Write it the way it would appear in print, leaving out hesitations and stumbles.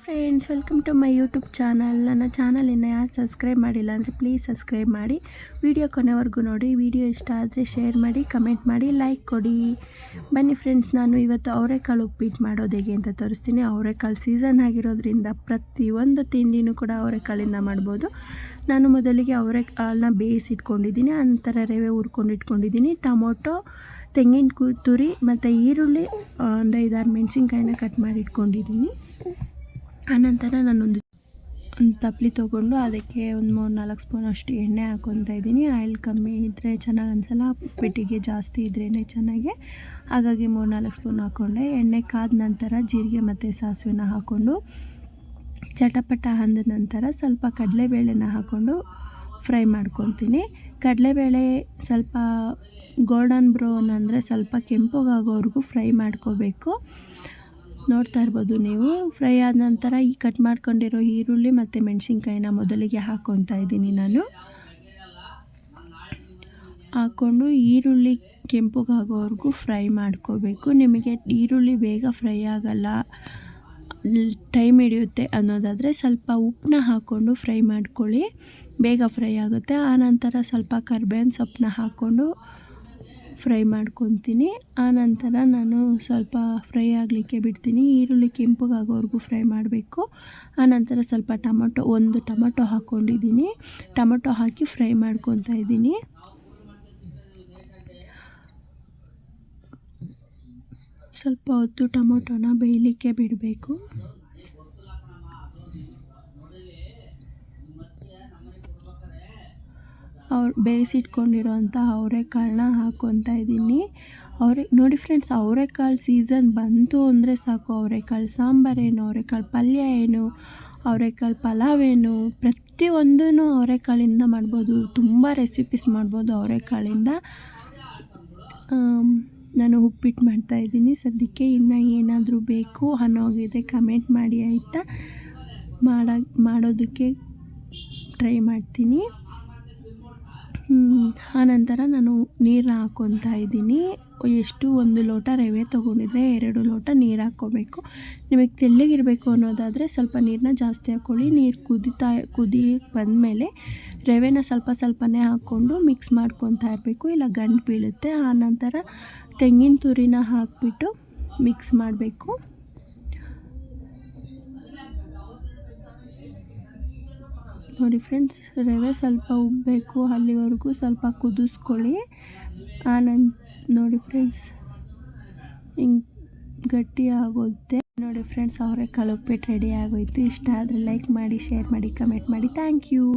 Friends, welcome to my YouTube channel. ನನ್ನ ಚಾನಲಿನ ಯಾರು ಸಬ್ಸ್ಕ್ರೈಬ್ ಮಾಡಿಲ್ಲ ಅಂದರೆ ಪ್ಲೀಸ್ ಸಬ್ಸ್ಕ್ರೈಬ್ ಮಾಡಿ, ವಿಡಿಯೋ ಕೊನೆವರೆಗೂ ನೋಡಿ. ವಿಡಿಯೋ ಇಷ್ಟ ಆದರೆ ಶೇರ್ ಮಾಡಿ, ಕಮೆಂಟ್ ಮಾಡಿ, ಲೈಕ್ ಕೊಡಿ. ಬನ್ನಿ ಫ್ರೆಂಡ್ಸ್, ನಾನು ಇವತ್ತು ಅವರೆಕಾಳು ಉಪ್ಪಿಟ್ಟು ಮಾಡೋದು ಹೇಗೆ ಅಂತ ತೋರಿಸ್ತೀನಿ. ಅವರೆಕಾಳು ಸೀಸನ್ ಆಗಿರೋದ್ರಿಂದ ಪ್ರತಿಯೊಂದು ತಿಂಡಿನೂ ಕೂಡ ಅವರೆಕಾಳಿಂದ ಮಾಡ್ಬೋದು. ನಾನು ಮೊದಲಿಗೆ ಅವರೆಕಾಳನ್ನ ಬೇಯಿಸಿಟ್ಕೊಂಡಿದ್ದೀನಿ, ನಂತರ ರವೆ ಹುರ್ಕೊಂಡು ಇಟ್ಕೊಂಡಿದ್ದೀನಿ. ಟೊಮೊಟೊ, ತೆಂಗಿನ ತುರಿ ಮತ್ತು ಈರುಳ್ಳಿ, ಒಂದು 5-6 ಮೆಣಸಿನ್ಕಾಯಿನ ಕಟ್ ಮಾಡಿ ಇಟ್ಕೊಂಡಿದ್ದೀನಿ. ಆನಂತರ ನಾನೊಂದು ತಪ್ಪಲಿ ತೊಗೊಂಡು ಅದಕ್ಕೆ ಒಂದು 3-4 ಸ್ಪೂನ್ ಅಷ್ಟು ಎಣ್ಣೆ ಹಾಕ್ಕೊತಾ ಇದ್ದೀನಿ. ಆಯಿಲ್ ಕಮ್ಮಿ ಇದ್ದರೆ ಚೆನ್ನಾಗಿ ಅನಿಸಲ್ಲ, ಉಪ್ಪಿಟ್ಟಿಗೆ ಜಾಸ್ತಿ ಇದ್ರೇ ಚೆನ್ನಾಗಿ. ಹಾಗಾಗಿ 3-4 ಸ್ಪೂನ್ ಹಾಕ್ಕೊಂಡೆ. ಎಣ್ಣೆ ಕಾದ ನಂತರ ಜೀರಿಗೆ ಮತ್ತು ಸಾಸಿವೆನ ಹಾಕ್ಕೊಂಡು ಚಟಪಟ ಅಂದ ನಂತರ ಸ್ವಲ್ಪ ಕಡಲೆಬೇಳೆನ ಹಾಕ್ಕೊಂಡು ಫ್ರೈ ಮಾಡ್ಕೊತೀನಿ. ಕಡಲೆಬೇಳೆ ಸ್ವಲ್ಪ ಗೋಲ್ಡನ್ ಬ್ರೌನ್ ಅಂದರೆ ಸ್ವಲ್ಪ ಕೆಂಪಗಾಗೋವರೆಗೂ ಫ್ರೈ ಮಾಡ್ಕೋಬೇಕು. ನೋಡ್ತಾ ಇರ್ಬೋದು ನೀವು. ಫ್ರೈ ಆದ ನಂತರ ಈ ಕಟ್ ಮಾಡ್ಕೊಂಡಿರೋ ಈರುಳ್ಳಿ ಮತ್ತು ಮೆಣಸಿನ್ಕಾಯಿನ ಮೊದಲಿಗೆ ಹಾಕ್ಕೊತಾ ಇದ್ದೀನಿ. ನಾನು ಹಾಕ್ಕೊಂಡು ಈರುಳ್ಳಿ ಕೆಂಪಗಾಗೋವರೆಗೂ ಫ್ರೈ ಮಾಡ್ಕೋಬೇಕು. ನಿಮಗೆ ಈರುಳ್ಳಿ ಬೇಗ ಫ್ರೈ ಆಗಲ್ಲ, ಟೈಮ್ ಹಿಡಿಯುತ್ತೆ ಅನ್ನೋದಾದರೆ ಸ್ವಲ್ಪ ಉಪ್ಪನ್ನ ಹಾಕ್ಕೊಂಡು ಫ್ರೈ ಮಾಡ್ಕೊಳ್ಳಿ, ಬೇಗ ಫ್ರೈ ಆಗುತ್ತೆ. ಆನಂತರ ಸ್ವಲ್ಪ ಕರ್ಬೇವಿನ ಸೊಪ್ಪನ್ನ ಹಾಕ್ಕೊಂಡು ಫ್ರೈ ಮಾಡ್ಕೊತೀನಿ. ಆನಂತರ ನಾನು ಸ್ವಲ್ಪ ಫ್ರೈ ಆಗಲಿಕ್ಕೆ ಬಿಡ್ತೀನಿ. ಈರುಳ್ಳಿ ಕೆಂಪಗಾಗೋವರೆಗೂ ಫ್ರೈ ಮಾಡಬೇಕು. ಆನಂತರ ಸ್ವಲ್ಪ ಒಂದು ಟೊಮೊಟೊ ಹಾಕ್ಕೊಂಡಿದ್ದೀನಿ. ಟೊಮೊಟೊ ಹಾಕಿ ಫ್ರೈ ಮಾಡ್ಕೊತಾ ಇದ್ದೀನಿ. ಸ್ವಲ್ಪ ಹೊತ್ತು ಟೊಮೊಟೊನ ಬೇಯಲಿಕ್ಕೆ ಬಿಡಬೇಕು. ಬೇಯಿಸಿಟ್ಕೊಂಡಿರೋಂಥ ಅವರೆಕಾಳನ್ನ ಹಾಕ್ಕೊತಾ ಇದ್ದೀನಿ. ನೋಡಿ ಫ್ರೆಂಡ್ಸ್, ಅವರೆಕಾಳು ಸೀಸನ್ ಬಂತು ಅಂದರೆ ಸಾಕು, ಅವರೆಕಾಳು ಸಾಂಬಾರೇನು, ಅವರೆಕಾಳು ಪಲ್ಯ ಏನು, ಅವರೆಕಾಳು ಪಲಾವ್ ಏನು, ಪ್ರತಿಯೊಂದೂ ಅವರೆಕಾಳಿಂದ ಮಾಡ್ಬೋದು. ತುಂಬ ರೆಸಿಪೀಸ್ ಮಾಡ್ಬೋದು ಅವರೆಕಾಳಿಂದ. ನಾನು ಉಪ್ಪಿಟ್ಟು ಮಾಡ್ತಾಯಿದ್ದೀನಿ ಸದ್ಯಕ್ಕೆ. ಇನ್ನು ಏನಾದರೂ ಬೇಕು ಅನ್ನೋಗಿದ್ರೆ ಕಮೆಂಟ್ ಮಾಡಿ ಆಯಿತಾ. ಮಾಡೋದಕ್ಕೆ ಟ್ರೈ ಮಾಡ್ತೀನಿ. ಆನಂತರ ನಾನು ನೀರು ಹಾಕ್ಕೊತಾ ಇದ್ದೀನಿ. ಎಷ್ಟು 1 ಲೋಟ ರವೆ ತೊಗೊಂಡಿದ್ರೆ 2 ಲೋಟ ನೀರು ಹಾಕ್ಕೋಬೇಕು. ನಿಮಗೆ ತೆಳ್ಳಗಿರಬೇಕು ಅನ್ನೋದಾದರೆ ಸ್ವಲ್ಪ ನೀರನ್ನ ಜಾಸ್ತಿ ಹಾಕ್ಕೊಳ್ಳಿ. ನೀರು ಕುದಿ ಬಂದಮೇಲೆ ರವೆನ ಸ್ವಲ್ಪನೇ ಹಾಕ್ಕೊಂಡು ಮಿಕ್ಸ್ ಮಾಡ್ಕೊತಾ ಇರಬೇಕು, ಇಲ್ಲ ಗಂಟು ಬೀಳುತ್ತೆ. ಆನಂತರ ತೆಂಗಿನ ತುರಿನ ಹಾಕಿಬಿಟ್ಟು ಮಿಕ್ಸ್ ಮಾಡಬೇಕು. ನೋಡಿ ಫ್ರೆಂಡ್ಸ್, ರವೆ ಸ್ವಲ್ಪ ಉಬ್ಬಬೇಕು, ಅಲ್ಲಿವರೆಗೂ ಸ್ವಲ್ಪ ಕುದಿಸ್ಕೊಳ್ಳಿ. ನೋಡಿ ಫ್ರೆಂಡ್ಸ್, ಹಿಂಗೆ ಗಟ್ಟಿ ಆಗುತ್ತೆ. ನೋಡಿ ಫ್ರೆಂಡ್ಸ್, ಅವರೆಕಾಳು ಉಪ್ಪಿಟ್ಟು ರೆಡಿ ಆಗೋಯ್ತು. ಇಷ್ಟ ಆದರೆ ಲೈಕ್ ಮಾಡಿ, ಶೇರ್ ಮಾಡಿ, ಕಮೆಂಟ್ ಮಾಡಿ. Thank you.